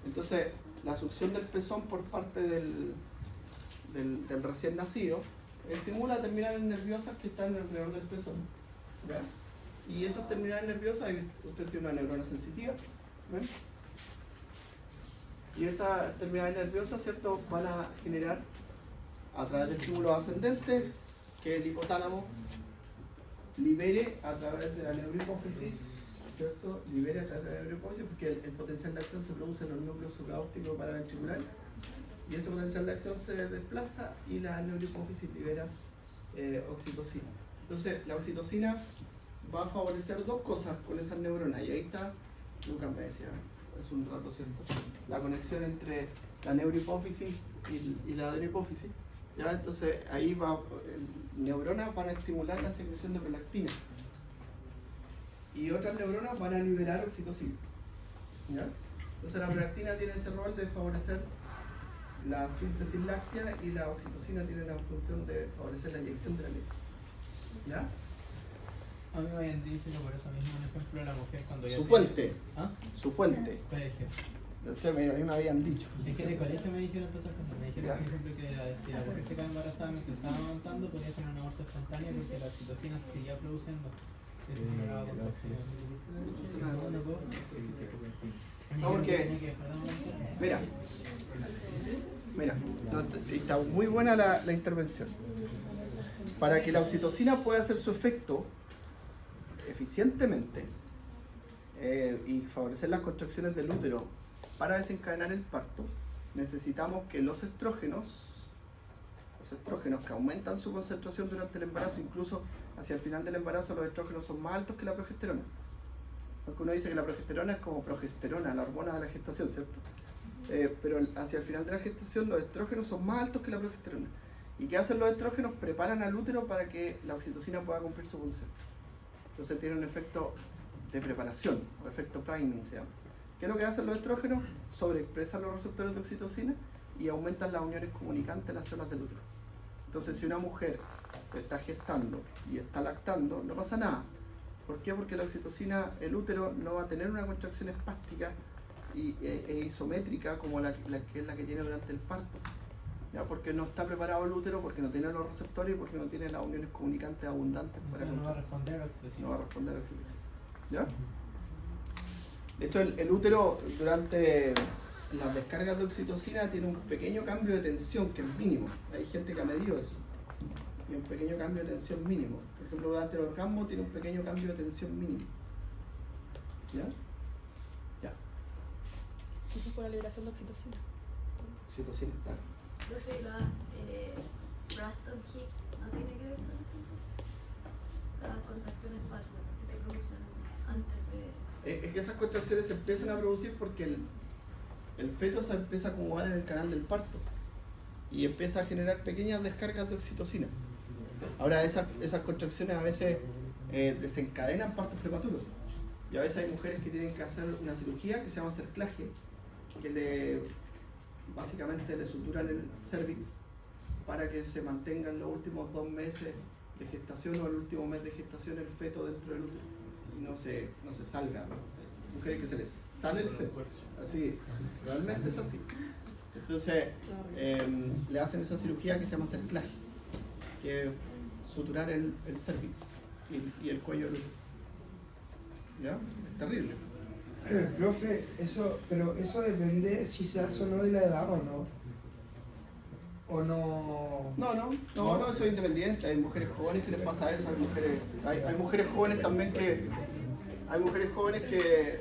Entonces, la succión del pezón por parte del recién nacido estimula terminales nerviosas que están alrededor del pezón. ¿Ya? Y esas terminales nerviosas, usted tiene una neurona sensitiva, ¿ven? Y esas terminales nerviosas, ¿cierto?, van a generar a través de estímulos ascendentes que el hipotálamo libere a través de la neurohipófisis, ¿cierto? Libere a través de la neurohipófisis porque el potencial de acción se produce en los núcleos supraópticos paraventriculares y ese potencial de acción se desplaza y la neurohipófisis libera oxitocina. Entonces, la oxitocina va a favorecer dos cosas con esas neuronas y ahí está, Lucas me decía hace un rato, ¿cierto?, la conexión entre la neurohipófisis y la adenohipófisis. ¿Ya? Entonces ahí neuronas van a estimular la secreción de prolactina y otras neuronas van a liberar oxitocina. ¿Ya? Entonces la prolactina tiene ese rol de favorecer la síntesis láctea y la oxitocina tiene la función de favorecer la eyección de la leche. ¿Ya? A mí me habían dicho que por eso mismo, un ejemplo, la mujer cuando ya Su tiene- fuente. ¿Ah? Su fuente. Colegio. A mí me habían dicho. Es que en el colegio me dijeron todas esas cosas. Me dijeron, Ya. por ejemplo, que si la mujer se queda embarazada mientras estaba amamantando, podía hacer un aborto espontáneo porque la oxitocina se seguía produciendo. Se generaba contracción. No puedo. No, porque- Tenía que dejar de amamentar. Mira, está muy buena la intervención. Para que la oxitocina pueda hacer su efecto eficientemente y favorecer las contracciones del útero para desencadenar el parto, necesitamos que los estrógenos que aumentan su concentración durante el embarazo, incluso hacia el final del embarazo los estrógenos son más altos que la progesterona. Porque uno dice que la progesterona es como progesterona, la hormona de la gestación, ¿cierto? Pero hacia el final de la gestación los estrógenos son más altos que la progesterona. ¿Y qué hacen los estrógenos? Preparan al útero para que la oxitocina pueda cumplir su función. Entonces tiene un efecto de preparación, o efecto priming se llama. ¿Qué es lo que hacen los estrógenos? Sobreexpresan los receptores de oxitocina y aumentan las uniones comunicantes en las células del útero. Entonces si una mujer está gestando y está lactando, no pasa nada. ¿Por qué? Porque la oxitocina, el útero no va a tener una contracción espástica e isométrica como la que es la que tiene durante el parto. ¿Ya? Porque no está preparado el útero, porque no tiene los receptores y porque no tiene las uniones comunicantes abundantes para Entonces no va a contractar. responder a la oxitocina. No va a responder a la oxitocina. ¿Ya? De hecho, el útero durante las descargas de oxitocina tiene un pequeño cambio de tensión que es mínimo. Hay gente que ha medido eso. Y un pequeño cambio de tensión mínimo. Por ejemplo, durante el orgasmo tiene un pequeño cambio de tensión mínimo. ¿Ya? Ya. Eso es por la liberación de oxitocina. Oxitocina, claro. Profe, Braston Hicks no tiene que ver con eso entonces. Las contracciones falsas que se producen antes de... Es que esas contracciones se empiezan a producir porque el feto se empieza a acomodar en el canal del parto y empieza a generar pequeñas descargas de oxitocina. Ahora esas contracciones a veces desencadenan partos prematuros y a veces hay mujeres que tienen que hacer una cirugía que se llama cerclaje, que básicamente le suturan el cervix para que se mantengan los últimos 2 meses de gestación o el último mes de gestación el feto dentro del útero y no se salga. Hay mujeres que se les sale el feto, así, realmente es así. Entonces le hacen esa cirugía que se llama cerclaje, que es suturar el cervix y el cuello del útero. ¿Ya? Es terrible. Profe, pero eso depende si se hace o no de la edad o no. ¿O no? No, eso es independiente. Hay mujeres jóvenes que les pasa eso, hay mujeres jóvenes también hay mujeres jóvenes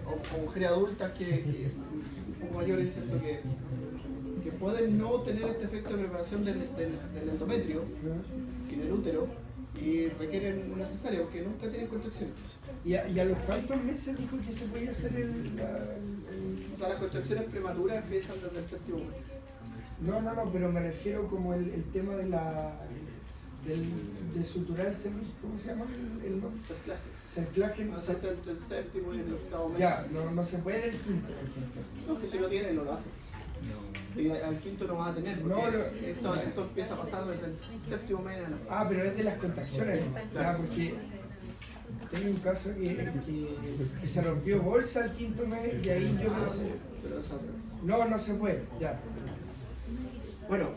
o mujeres adultas que un poco mayores, ¿cierto? que pueden no tener este efecto de preparación del endometrio y del útero y requieren una cesárea porque nunca tienen contracciones. ¿Y a los cuántos meses dijo que se podía hacer O sea, las contracciones prematuras empiezan desde el 7º mes. No, pero me refiero como el tema de de suturar el cervix, ¿cómo se llama el nombre? Cerclaje. Cerclaje. No se hace entre el 7º y el 8º mes. Ya, no se puede en el quinto, por ejemplo. No, que si no tiene, no lo hace. Y al quinto no vas a tener, porque esto empieza a pasar desde el 7º mes. Pero es de las contracciones. Ya, porque tengo un caso que se rompió bolsa al 5º mes y ahí yo pensé, Pero es otro. no se puede, ya. Bueno,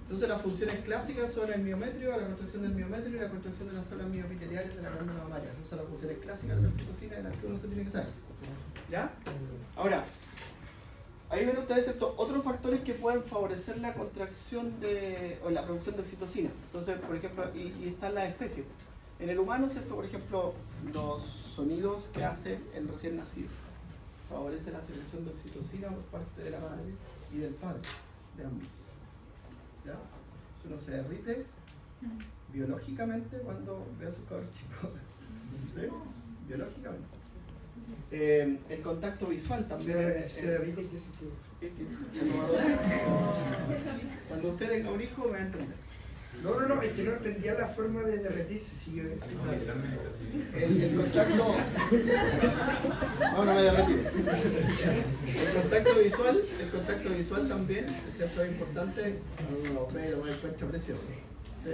entonces las funciones clásicas son el miometrio, la contracción del miometrio y la contracción de las células mioepiteliales de la glándula mamaria. Esas son las funciones clásicas de la oxitocina de las que uno se tiene que saber. ¿Ya? Ahora, ahí ven ustedes ¿cierto? Otros factores que pueden favorecer la contracción o la producción de oxitocina. Entonces, por ejemplo, y están las especies. En el humano, ¿cierto? Por ejemplo, los sonidos que hace el recién nacido favorece la secreción de oxitocina por parte de la madre y del padre, de ambos. ¿Ya? Uno se derrite biológicamente cuando ve a su cabrón chico. ¿Sí? Biológicamente. El contacto visual también. Se derrite, ¿qué se quiere? Cuando usted tenga un hijo me va a entender. No, es que no entendía la forma de derretirse, sigue El contacto. No me derretí. El contacto visual también, es cierto, es importante. Pero me encuentro precioso. ¿Sí?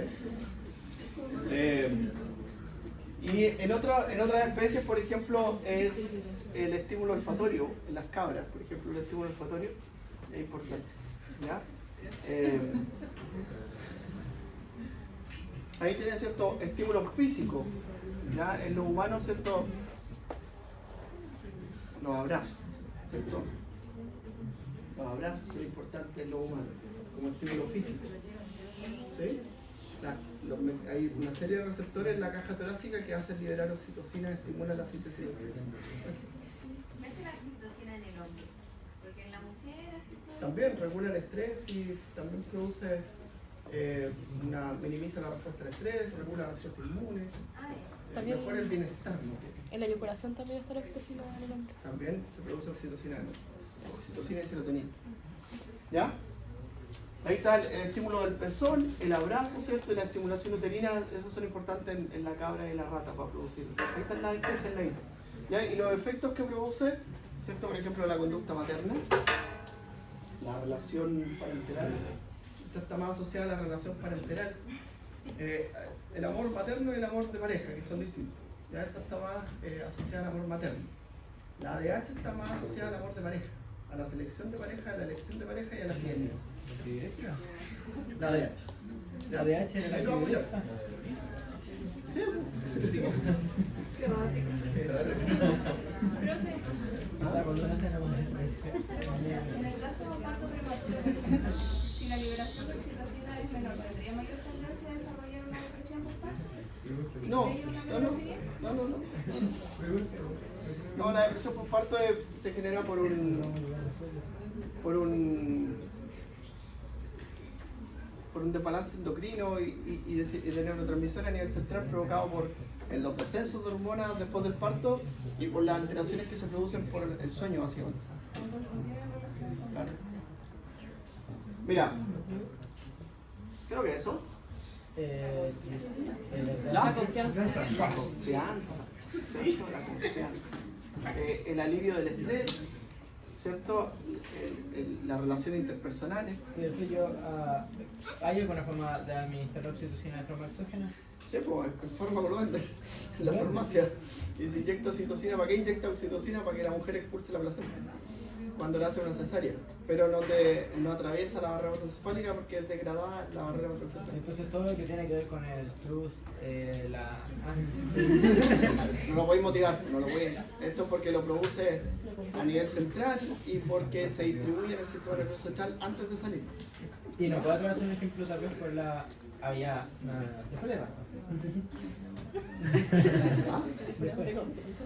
Y en otras especies, por ejemplo, es el estímulo olfatorio, en las cabras, por ejemplo, el estímulo olfatorio es importante. ¿Ya? Ahí tiene cierto estímulo físico, ¿ya? En los humanos, ¿cierto? Los abrazos, ¿cierto? Los abrazos son importantes en los humanos, como estímulo físico. ¿Sí? Hay una serie de receptores en la caja torácica que hacen liberar oxitocina y estimulan la síntesis de oxitocina. ¿Qué hace la oxitocina en el hombre? Porque en la mujer así todo... También regula el estrés y también produce, minimiza la respuesta al estrés, regula la respuesta inmune, También- mejora el bienestar. ¿No? En la eyaculación también está la oxitocina en el hombre. También se produce oxitocina, oxitocina y serotonina. ¿Ya? Ahí está el estímulo del pezón, el abrazo, ¿cierto? Y la estimulación uterina, esos son importantes en la cabra y la rata para producir. Ahí están las especies en la isla. ¿Ya? Y los efectos que produce, ¿cierto? Por ejemplo, la conducta materna, la relación parenteral. Esta está más asociada a la relación parenteral. El amor materno y el amor de pareja, que son distintos. Ya esta está más asociada al amor materno. La ADH está más asociada al amor de pareja, a la selección de pareja, a la elección de pareja y a la fidelidad. La ADH. La ADH es la Ahí lo vamos a mirar. Sí. En el caso de parto prematuro, si la liberación de oxitocina es menor, ¿tendría mayor tendencia a desarrollar una depresión postparto? No, la depresión postparto se genera por un por un desbalance endocrino y de neurotransmisores a nivel central provocado por los descensos de hormonas después del parto y por las alteraciones que se producen por el sueño, básicamente. Claro. Mira, creo que eso. La confianza. La confianza. ¿Cierto? La confianza. El alivio del estrés, ¿cierto? Las relaciones interpersonales. Y después yo, ¿hay alguna forma de administrar oxitocina de forma exógena? Sí, pues en forma coloquial en la farmacia. Y se inyecta oxitocina, ¿para qué inyecta oxitocina? Para que la mujer expulse la placenta cuando le hace una cesárea. Pero no atraviesa la barrera hematoencefálica porque es degradada la barrera hematoencefálica. Entonces todo lo que tiene que ver con el trust, la... No lo voy a motivar, no lo voy a... Esto es porque lo produce a nivel central y porque se distribuye en el sistema nervioso central antes de salir. Y no puedo hacer un ejemplo también por la... Había... ¿Qué fue la?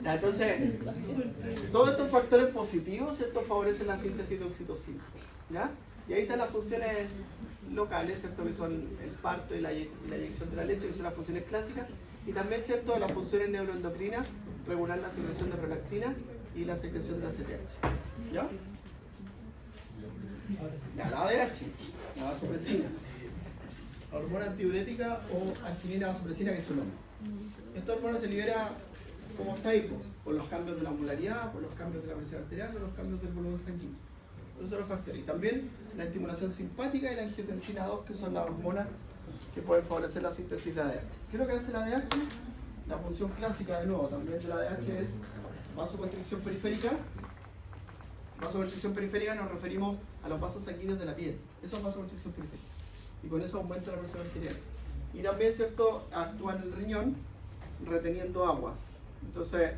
Entonces, todos estos factores positivos, ¿cierto?, favorecen la síntesis de oxitocina, ¿ya? Y ahí están las funciones locales, ¿cierto?, que son el parto y la eyección de la leche, que son las funciones clásicas, y también, ¿cierto?, las funciones neuroendocrinas, regular la secreción de prolactina y la secreción de ACTH, ¿ya? Ya, la ADH, la vasopresina, hormona antidiurética o arginina vasopresina, que es su nombre. Esta hormona se libera, como está ahí, pues, por los cambios de la osmolaridad, por los cambios de la presión arterial, por los cambios del volumen sanguíneo. Esos son los factores. Y también la estimulación simpática y la angiotensina 2, que son las hormonas que pueden favorecer la síntesis de ADH. ¿Qué es lo que hace la ADH? La función clásica, de nuevo, también de la ADH es vasoconstricción periférica. Vasoconstricción periférica nos referimos a los vasos sanguíneos de la piel. Eso es vasoconstricción periférica. Y con eso aumenta la presión arterial. Y también, ¿cierto?, actúa en el riñón reteniendo agua. Entonces,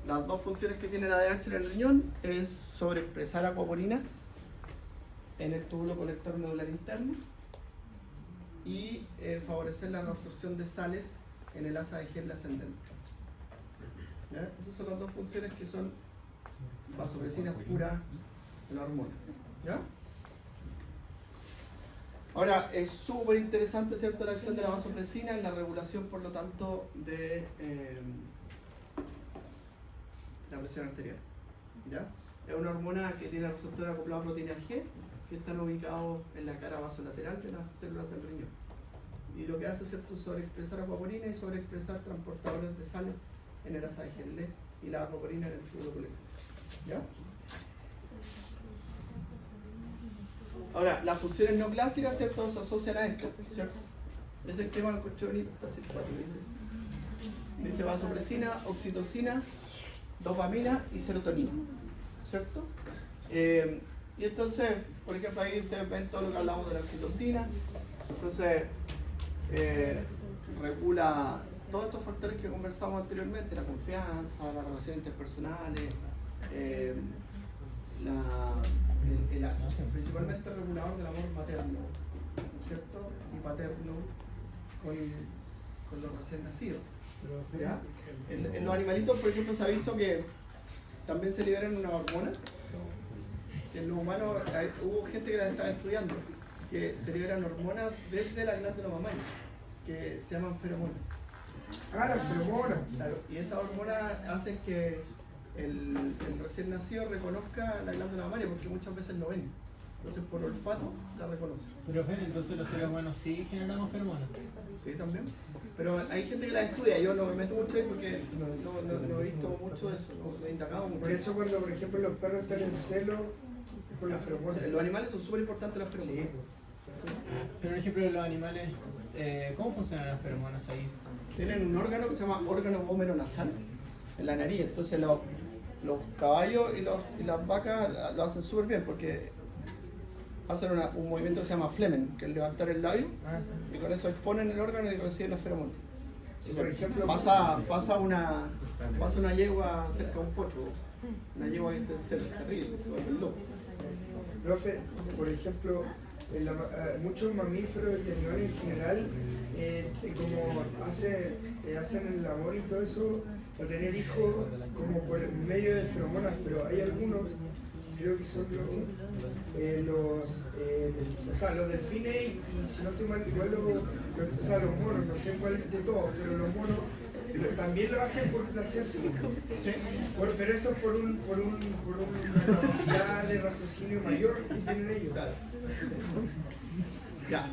las dos funciones que tiene la ADH en el riñón es sobreexpresar acuaporinas en el túbulo colector medular interno y favorecer la reabsorción de sales en el asa de Henle ascendente. ¿Ya? Esas son las dos funciones que son vasopresinas puras de la hormona. ¿Ya? Ahora, es súper interesante, ¿cierto?, la acción de la vasopresina en la regulación, por lo tanto, de la presión arterial. ¿Ya? Es una hormona que tiene receptor acoplado a proteína G, que están ubicados en la cara vasolateral de las células del riñón. Y lo que hace, ¿cierto?, es sobreexpresar acuaporina y sobreexpresar transportadores de sales en el asa de Henle y la acuaporina en el túbulo colector. ¿Ya? Ahora, las funciones no clásicas, ¿cierto?, se asocian a esto, ¿cierto? Ese esquema lo encontré bonito, está simpático, dice vasopresina, oxitocina, dopamina y serotonina, ¿cierto? Y entonces, por ejemplo, ahí ustedes ven todo lo que hablamos de la oxitocina. Entonces, regula todos estos factores que conversamos anteriormente: la confianza, las relaciones interpersonales, principalmente el regulador del amor materno, ¿cierto?, y paterno con los recién nacidos. ¿Ya? En los animalitos, por ejemplo, se ha visto que también se liberan una hormona. En los humanos hubo gente que la estaba estudiando, que se liberan hormonas desde la glándula mamaria, que se llaman feromonas. Ah, las feromonas. Claro, y esa hormona hace que el recién nacido reconozca la glándula mamaria, porque muchas veces no ven. Entonces, por olfato, la reconoce. Pero entonces los seres humanos sí generamos feromonas. Sí, también. Pero hay gente que la estudia, yo no me meto mucho ahí porque no he visto mucho de eso, no he indagado mucho. Por eso cuando, por ejemplo, los perros están en celo, con las feromonas. Los animales son súper importantes las feromonas. Sí. Pero, por ejemplo, los animales, ¿cómo funcionan las feromonas ahí? Tienen un órgano que se llama órgano vomeronasal en la nariz. Entonces los caballos y las vacas lo hacen súper bien porque hacen un movimiento que se llama flemen, que es levantar el labio, y con eso exponen el órgano y reciben las feromonas. Si por ejemplo Pasa una yegua cerca de un potro, una yegua que está en celo, terrible, se vuelve loco. Profe, por ejemplo, muchos mamíferos y animales en general, como hacen el amor y todo eso, para tener hijos como por medio de feromonas, pero hay algunos creo que son los delfines y si no estoy mal, igual los monos, no sé cuál de todos, pero los monos también lo hacen por placer, sí. Pero eso es por una capacidad de raciocinio mayor que tienen ellos. Claro. Ya.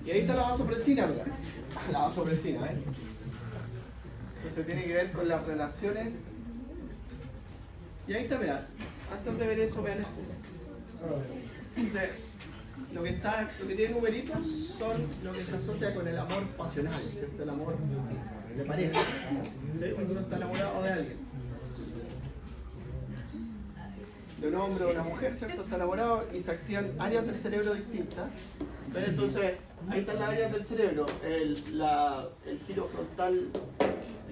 Y ahí está la vasopresina, ¿verdad? La vasopresina, ¿eh? Entonces tiene que ver con las relaciones. Y ahí está, mirad. Antes de ver eso, vean esto. Entonces, lo que tiene numeritos son lo que se asocia con el amor pasional, ¿cierto? El amor de pareja. ¿Sí? Cuando uno está enamorado de alguien. De un hombre o una mujer, ¿cierto? Está enamorado y se activan áreas del cerebro distintas. Entonces, ahí están las áreas del cerebro. El giro frontal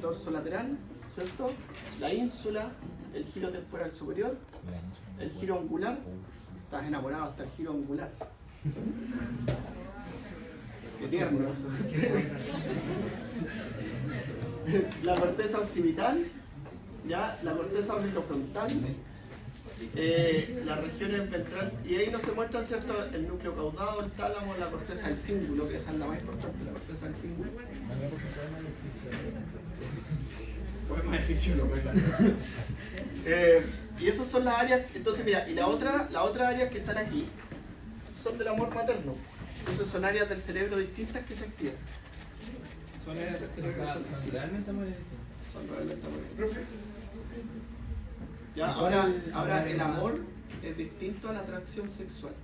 dorsolateral, ¿cierto? La ínsula, el giro temporal superior, el giro angular. Estás enamorado hasta el giro angular. Qué tierno eso. La corteza occipital, ya, la corteza orbitofrontal, las regiones ventral, y ahí nos se muestra, ¿cierto?, el núcleo caudado, el tálamo, la corteza del cíngulo, que esa es la más importante, la corteza del cíngulo. Poema de fisiólogo, claro. Y esas son las áreas, entonces mira, y la otra áreas que están aquí son del amor materno. Entonces son áreas del cerebro distintas que se activan. Son áreas del cerebro Son realmente muy distintos. son realmente muy distintas. Ya, ahora el amor es distinto a la atracción sexual.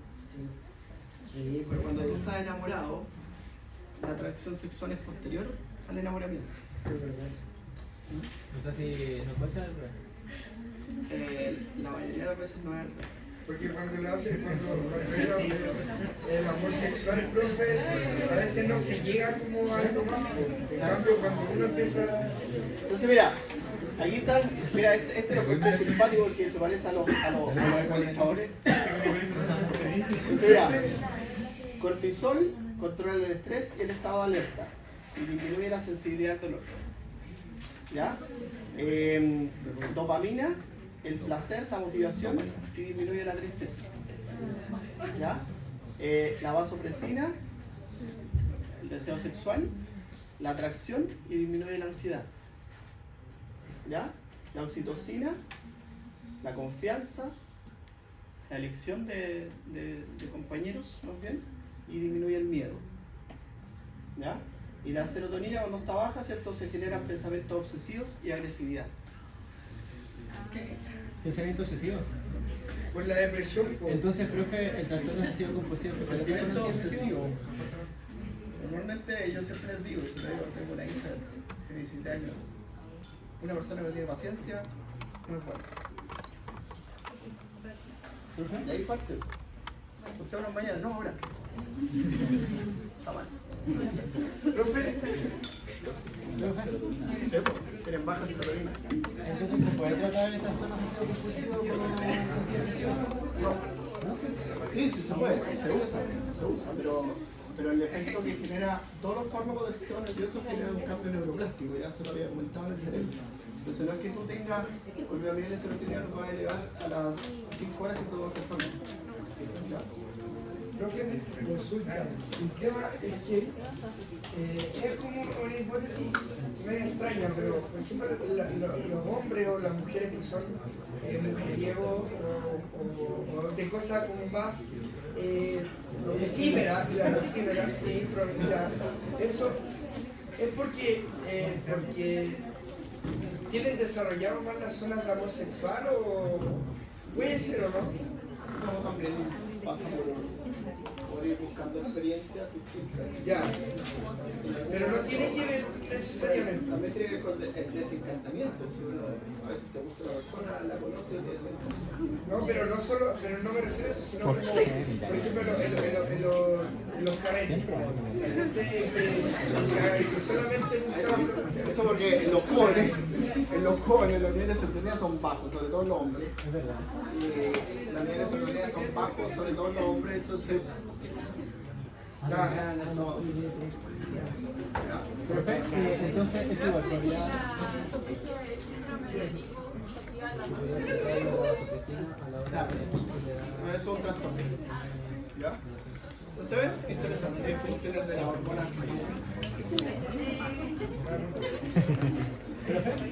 Porque cuando tú estás enamorado, la atracción sexual es posterior al enamoramiento. No sé si nos puede ser al revés. La mayoría de las veces no es al revés. Porque cuando lo hacen, cuando el amor sexual, profe, a veces no se llega como a algo más. En cambio, cuando uno empieza... Entonces mira, aquí están, mira, este lo encontré simpático porque se parece a los ecualizadores. Entonces mira, cortisol controla el estrés y el estado de alerta y disminuye la sensibilidad al dolor. ¿Ya? Dopamina, el placer, la motivación y disminuye la tristeza. ¿Ya? La vasopresina, el deseo sexual, la atracción y disminuye la ansiedad. ¿Ya? La oxitocina, la confianza, la elección de compañeros, más bien, y disminuye el miedo. ¿Ya? Y la serotonina, cuando está baja, ¿cierto?, se generan pensamientos obsesivos y agresividad. Pensamiento obsesivo. Pues la depresión... pues, Entonces, profe, el trastorno obsesivo compulsivo se puede tratar Pensamiento con antidepresivo. obsesivo. Normalmente yo siempre les digo, y se lo digo, tengo una hija de 17 años. Una persona que no tiene paciencia no es buena. Y ahí parte. Usted una mañana, no ahora. Está mal. Profe, tienen baja serotonina. Entonces, ¿se puede tratar el trastorno obsesivo compulsivo con antidepresivo? No. Sí, se puede, se usa, pero el efecto que genera todos los fármacos del sistema nervioso genera un cambio neuroplástico, ya se lo había comentado en el cerebro. Entonces no es que tú tengas un nivel de serotonina, lo vas a elevar a las 5 horas que tú vas a hacer fármaco. ¿Ya? profe, consulta. El tema es que es como una hipótesis medio extraña, pero por ejemplo los hombres o las mujeres que son mujeriegos o de cosas como más efímeras, sí, pero mira, eso es porque tienen desarrollado más las zonas de amor sexual o puede ser o no. Como también pasa por ir buscando experiencias distintas. Ya, pero no tiene que ver necesariamente. También tiene que ver con el desencantamiento. Si uno, a veces te gusta la persona, la conoces y te desencanta. No, pero no solo, pero no me refiero a eso, sino como, por ejemplo, en los carretes. La gente que solamente busca... Eso porque en los jóvenes los niveles de serotonina son bajos, sobre todo en los hombres. Es verdad. Y los niveles de serotonina son bajos, sobre todo en los hombres, entonces... Profe, entonces eso igual podría... Claro, no es un trastorno. ¿Ya? Entonces, ¿ves? Interesante, funciones de la hormona.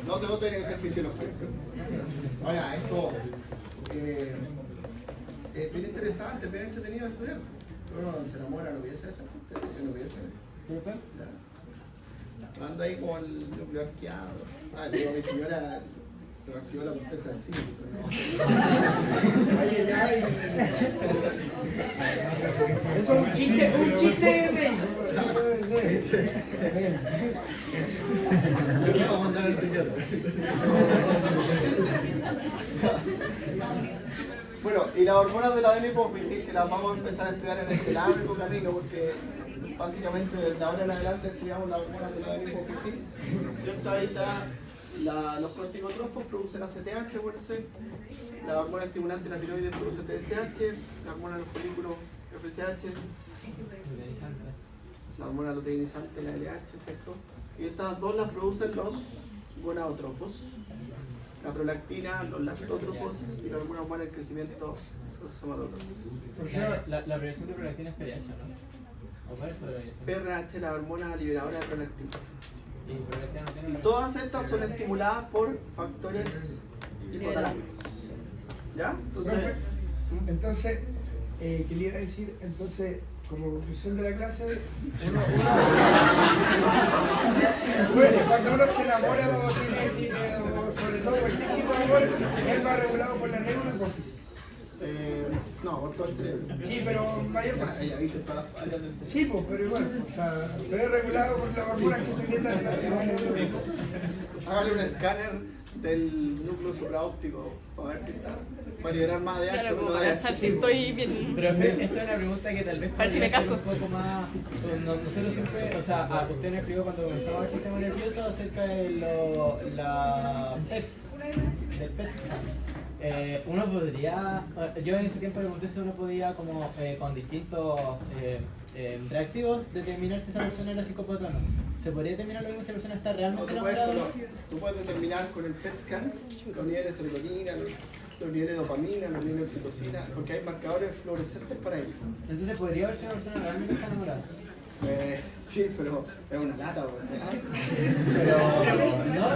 No tengo que ser fisiología. Oiga, esto es bien interesante, bien entretenido de estudiar. Uno se enamora, no piensa esta gente, no piensa. Anda ahí con el núcleo arqueado. Ah, le digo a mi señora, se me activó la corteza del cine. Ay, ay, Eso es un chiste médico. ay. Vamos a andar el señor. Bueno, y las hormonas de la adenohipófisis, que las vamos a empezar a estudiar en este largo camino, porque básicamente desde ahora en adelante estudiamos las hormonas de la adenohipófisis, ¿cierto? Ahí está los corticotrofos producen ACTH por C, la hormona estimulante de la tiroides produce TSH, la hormona de los folículos FSH, la hormona luteinizante, la LH, ¿cierto? Y estas dos las producen los gonadotrofos, la prolactina, los lactótrofos y la hormona humana del crecimiento, los somatótrofos. O sea, La prevención de prolactina es PRH, ¿no? ¿O cuál es su abreviación? PRH, la hormona liberadora de prolactina. Y prolactina no tiene Y una- todas estas son estimuladas por factores hipotalámicos. ¿Ya? entonces, ¿qué le iba a decir? Entonces, como conclusión de la clase, bueno, cuando uno se enamora o sobre todo cualquier tipo de amor, es más regulado por la neurohipófisis. No, por todo el cerebro. Sí, pero mayor Ya, ella dice todas las áreas del cerebro. sí, pues, pero igual, o sea, pero es regulado por las hormonas que secretan en la neurohipófisis. Hágale un escáner del núcleo supraóptico para ver si está. Para liberar más de Claro, H como o para de cachar H. si estoy bien. Pero esto es una pregunta que tal vez A ver si me podría ser caso. un poco más. Nosotros siempre, o sea, usted nos explicó cuando comenzaba el sistema nervioso acerca de la PET, del PET scan. Uno podría, yo en ese tiempo le pregunté si uno podía, como con distintos reactivos, determinar si esa persona era psicópata o no. ¿Se podría determinar lo mismo si esa persona está No, realmente tú, puedes, enamorada? tú puedes determinar con el PET scan los niveles de serotonina, los niveles de dopamina, los niveles de oxitocina, porque hay marcadores fluorescentes para ellos. Entonces podría haber sido una persona realmente está enamorada. Sí, pero es una lata, güey. Pero no,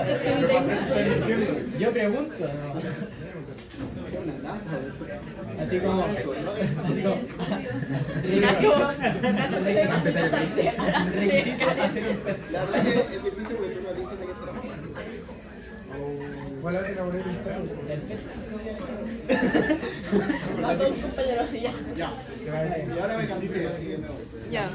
yo pregunto, ¿no? Es una lata, güey. Así como, No, eso, no, eso. así como, requisito hacer un PET. La verdad que es difícil porque tú no eliges de qué trabajar. ¿Cuál era el enamoré del perro? El PET. Mato a un compañero así ya. Ya. Y ahora me cansé, así que me voy. Ya.